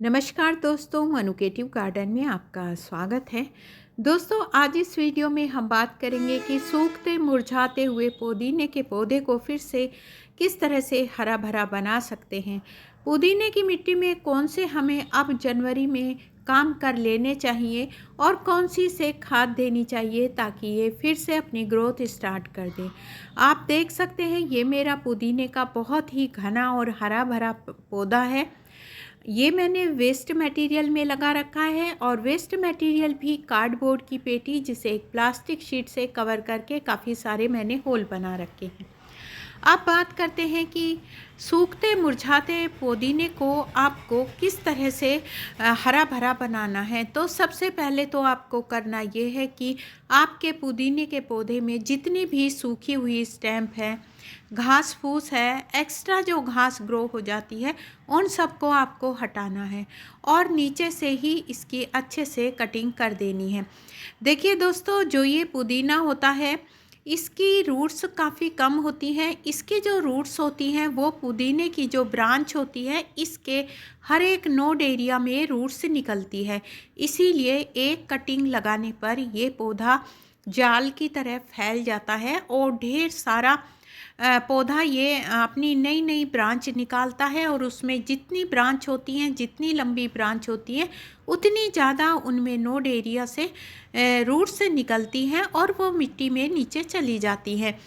नमस्कार दोस्तों, मनुकेटिव गार्डन में आपका स्वागत है। दोस्तों, आज इस वीडियो में हम बात करेंगे कि सूखते मुरझाते हुए पुदीने के पौधे को फिर से किस तरह से हरा भरा बना सकते हैं। पुदीने की मिट्टी में कौन से हमें अब जनवरी में काम कर लेने चाहिए और कौन सी से खाद देनी चाहिए ताकि ये फिर से अपनी ग्रोथ स्टार्ट कर दे। आप देख सकते हैं, ये मेरा पुदीने का बहुत ही घना और हरा भरा पौधा है। ये मैंने वेस्ट मटेरियल में लगा रखा है और वेस्ट मटेरियल भी कार्डबोर्ड की पेटी जिसे एक प्लास्टिक शीट से कवर करके काफ़ी सारे मैंने होल बना रखे हैं। अब बात करते हैं कि सूखते मुरझाते पुदीने को आपको किस तरह से हरा भरा बनाना है। तो सबसे पहले तो आपको करना ये है कि आपके पुदीने के पौधे में जितनी भी सूखी हुई स्टेम्प है, घास फूस है, एक्स्ट्रा जो घास ग्रो हो जाती है, उन सबको आपको हटाना है और नीचे से ही इसकी अच्छे से कटिंग कर देनी है। देखिए दोस्तों, जो ये पुदीना होता है इसकी रूट्स काफ़ी कम होती हैं। इसकी जो रूट्स होती हैं वो पुदीने की जो ब्रांच होती है इसके हर एक नोड एरिया में रूट्स निकलती है। इसीलिए एक कटिंग लगाने पर ये पौधा जाल की तरह फैल जाता है और ढेर सारा पौधा ये अपनी नई नई ब्रांच निकालता है और उसमें जितनी ब्रांच होती हैं, जितनी लंबी ब्रांच होती है, उतनी ज़्यादा उनमें नोड एरिया से रूट्स से निकलती हैं और वो मिट्टी में नीचे चली जाती हैं।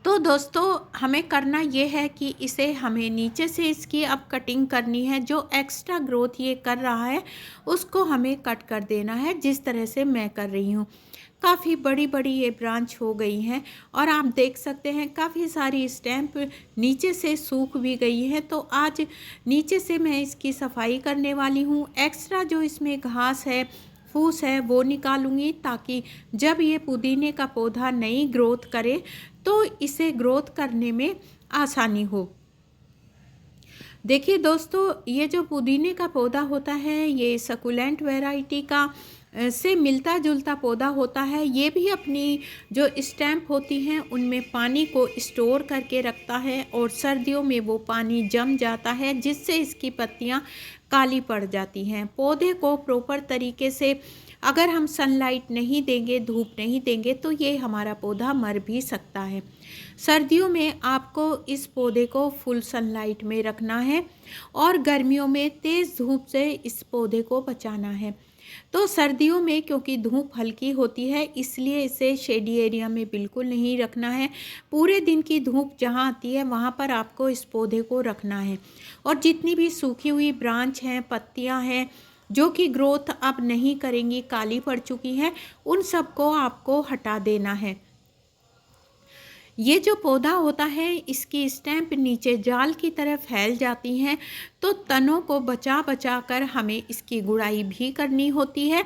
तो दोस्तों, हमें करना ये है कि इसे हमें नीचे से इसकी अब कटिंग करनी है। जो एक्स्ट्रा ग्रोथ ये कर रहा है उसको हमें कट कर देना है, जिस तरह से मैं कर रही हूँ। काफ़ी बड़ी बड़ी ये ब्रांच हो गई हैं और आप देख सकते हैं काफ़ी सारी स्टेम्प नीचे से सूख भी गई है। तो आज नीचे से मैं इसकी सफाई करने वाली हूँ। एक्स्ट्रा जो इसमें घास है, फूस है, वो निकालूंगी ताकि जब ये पुदीने का पौधा नई ग्रोथ करे तो इसे ग्रोथ करने में आसानी हो। देखिए दोस्तों, ये जो पुदीने का पौधा होता है ये सकुलेंट वैरायटी का से मिलता जुलता पौधा होता है। ये भी अपनी जो स्टैम्प होती हैं उनमें पानी को स्टोर करके रखता है और सर्दियों में वो पानी जम जाता है जिससे इसकी पत्तियां काली पड़ जाती हैं। पौधे को प्रॉपर तरीके से अगर हम सनलाइट नहीं देंगे, धूप नहीं देंगे, तो ये हमारा पौधा मर भी सकता है। सर्दियों में आपको इस पौधे को फुल सनलाइट में रखना है और गर्मियों में तेज़ धूप से इस पौधे को बचाना है। तो सर्दियों में क्योंकि धूप हल्की होती है इसलिए इसे शेडी एरिया में बिल्कुल नहीं रखना है। पूरे दिन की धूप जहाँ आती है वहाँ पर आपको इस पौधे को रखना है और जितनी भी सूखी हुई ब्रांच हैं, पत्तियाँ हैं जो कि ग्रोथ अब नहीं करेंगी, काली पड़ चुकी हैं, उन सबको आपको हटा देना है। ये जो पौधा होता है इसकी स्टेम्प नीचे जाल की तरह फैल जाती हैं, तो तनों को बचा बचा कर हमें इसकी गुड़ाई भी करनी होती है।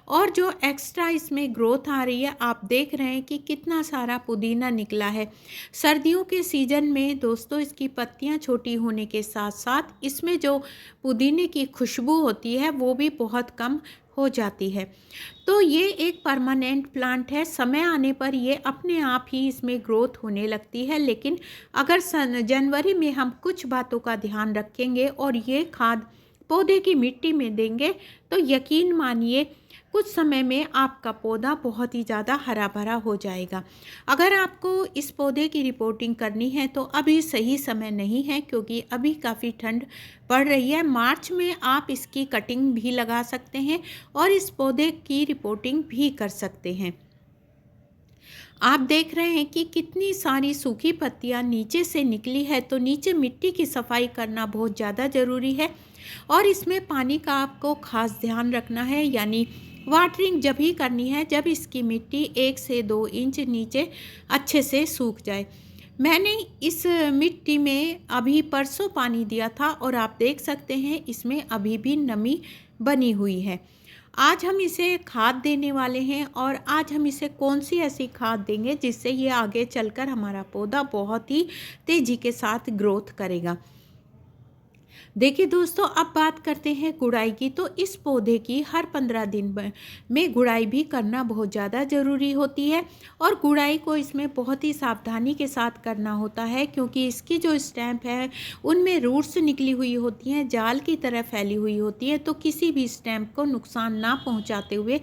और जो एक्स्ट्रा इसमें ग्रोथ आ रही है, आप देख रहे हैं कि कितना सारा पुदीना निकला है। सर्दियों के सीज़न में दोस्तों इसकी पत्तियां छोटी होने के साथ साथ इसमें जो पुदीने की खुशबू होती है वो भी बहुत कम हो जाती है। तो ये एक परमानेंट प्लांट है। समय आने पर ये अपने आप ही इसमें ग्रोथ होने लगती है, लेकिन अगर जनवरी में हम कुछ बातों का ध्यान रखेंगे और ये खाद पौधे की मिट्टी में देंगे तो यकीन मानिए कुछ समय में आपका पौधा बहुत ही ज़्यादा हरा भरा हो जाएगा। अगर आपको इस पौधे की रिपोर्टिंग करनी है तो अभी सही समय नहीं है, क्योंकि अभी काफ़ी ठंड पड़ रही है। मार्च में आप इसकी कटिंग भी लगा सकते हैं और इस पौधे की रिपोर्टिंग भी कर सकते हैं। आप देख रहे हैं कि कितनी सारी सूखी पत्तियां नीचे से निकली है, तो नीचे मिट्टी की सफाई करना बहुत ज़्यादा ज़रूरी है और इसमें पानी का आपको खास ध्यान रखना है। यानी वाटरिंग जब ही करनी है जब इसकी मिट्टी 1 से 2 इंच नीचे अच्छे से सूख जाए। मैंने इस मिट्टी में अभी परसों पानी दिया था और आप देख सकते हैं इसमें अभी भी नमी बनी हुई है। आज हम इसे खाद देने वाले हैं और आज हम इसे कौन सी ऐसी खाद देंगे जिससे ये आगे चलकर हमारा पौधा बहुत ही तेज़ी के साथ ग्रोथ करेगा। देखिए दोस्तों, अब बात करते हैं गुड़ाई की। तो इस पौधे की हर 15 दिन में गुड़ाई भी करना बहुत ज़्यादा ज़रूरी होती है, और गुड़ाई को इसमें बहुत ही सावधानी के साथ करना होता है, क्योंकि इसकी जो स्टैम्प है उनमें रूट्स निकली हुई होती हैं, जाल की तरह फैली हुई होती है। तो किसी भी स्टैम्प को नुकसान ना पहुंचाते हुए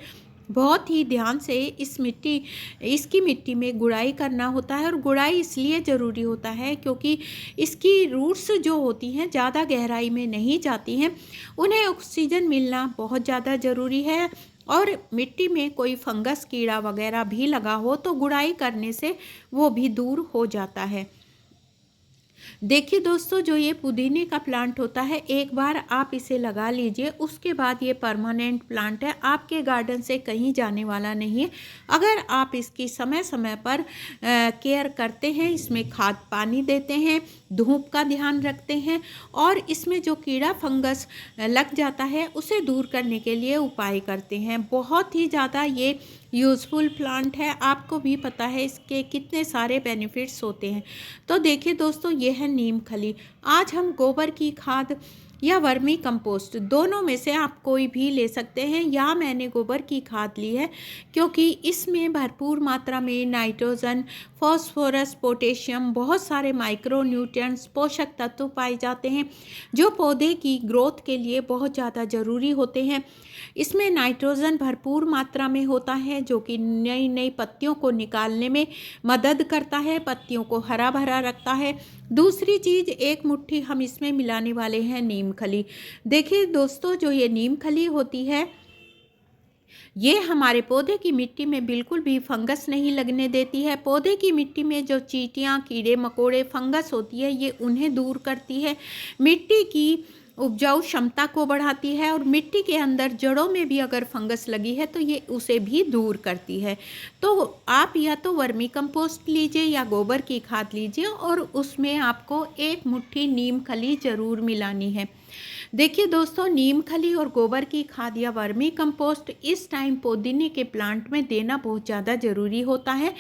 बहुत ही ध्यान से इसकी मिट्टी में गुड़ाई करना होता है। और गुड़ाई इसलिए ज़रूरी होता है क्योंकि इसकी रूट्स जो होती हैं ज़्यादा गहराई में नहीं जाती हैं, उन्हें ऑक्सीजन मिलना बहुत ज़्यादा ज़रूरी है। और मिट्टी में कोई फंगस कीड़ा वगैरह भी लगा हो तो गुड़ाई करने से वो भी दूर हो जाता है। देखिए दोस्तों, जो ये पुदीने का प्लांट होता है, एक बार आप इसे लगा लीजिए, उसके बाद ये परमानेंट प्लांट है, आपके गार्डन से कहीं जाने वाला नहीं है। अगर आप इसकी समय समय पर केयर करते हैं, इसमें खाद पानी देते हैं, धूप का ध्यान रखते हैं, और इसमें जो कीड़ा फंगस लग जाता है उसे दूर करने के लिए उपाय करते हैं। बहुत ही ज़्यादा ये यूज़फुल प्लांट है, आपको भी पता है इसके कितने सारे बेनिफिट्स होते हैं। तो देखिए दोस्तों, ये है नीम खली। आज हम गोबर की खाद या वर्मी कंपोस्ट, दोनों में से आप कोई भी ले सकते हैं। या मैंने गोबर की खाद ली है क्योंकि इसमें भरपूर मात्रा में नाइट्रोजन, फास्फोरस, पोटेशियम, बहुत सारे माइक्रो न्यूट्रिएंट्स, पोषक तत्व पाए जाते हैं जो पौधे की ग्रोथ के लिए बहुत ज़्यादा ज़रूरी होते हैं। इसमें नाइट्रोजन भरपूर मात्रा में होता है जो कि नई नई पत्तियों को निकालने में मदद करता है, पत्तियों को हरा भरा रखता है। दूसरी चीज़, एक मुट्ठी हम इसमें मिलाने वाले हैं नीम खली। देखिए दोस्तों, जो ये नीम खली होती है, ये हमारे पौधे की मिट्टी में बिल्कुल भी फंगस नहीं लगने देती है। पौधे की मिट्टी में जो चींटियाँ, कीड़े मकोड़े, फंगस होती है, ये उन्हें दूर करती है, मिट्टी की उपजाऊ क्षमता को बढ़ाती है, और मिट्टी के अंदर जड़ों में भी अगर फंगस लगी है तो ये उसे भी दूर करती है। तो आप या तो वर्मी कंपोस्ट लीजिए या गोबर की खाद लीजिए, और उसमें आपको एक मुट्ठी नीम खली ज़रूर मिलानी है। देखिए दोस्तों, नीम खली और गोबर की खाद या वर्मी कंपोस्ट इस टाइम पुदीने के प्लांट में देना बहुत ज़्यादा ज़रूरी होता है,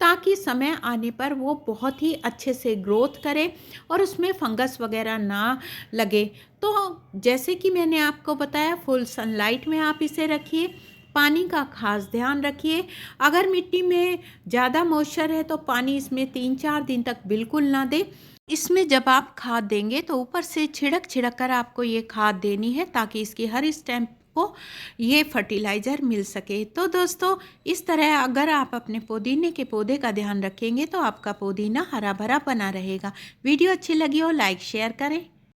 ताकि समय आने पर वो बहुत ही अच्छे से ग्रोथ करे और उसमें फंगस वगैरह ना लगे। तो जैसे कि मैंने आपको बताया, फुल सनलाइट में आप इसे रखिए, पानी का खास ध्यान रखिए। अगर मिट्टी में ज़्यादा मॉइस्चर है तो पानी इसमें 3-4 दिन तक बिल्कुल ना दें। इसमें जब आप खाद देंगे तो ऊपर से छिड़क छिड़क कर आपको ये खाद देनी है, ताकि इसकी हर स्टेम को ये फर्टिलाइज़र मिल सके। तो दोस्तों, इस तरह अगर आप अपने पुदीने के पौधे का ध्यान रखेंगे तो आपका पुदीना हरा भरा बना रहेगा। वीडियो अच्छी लगी हो लाइक शेयर करें।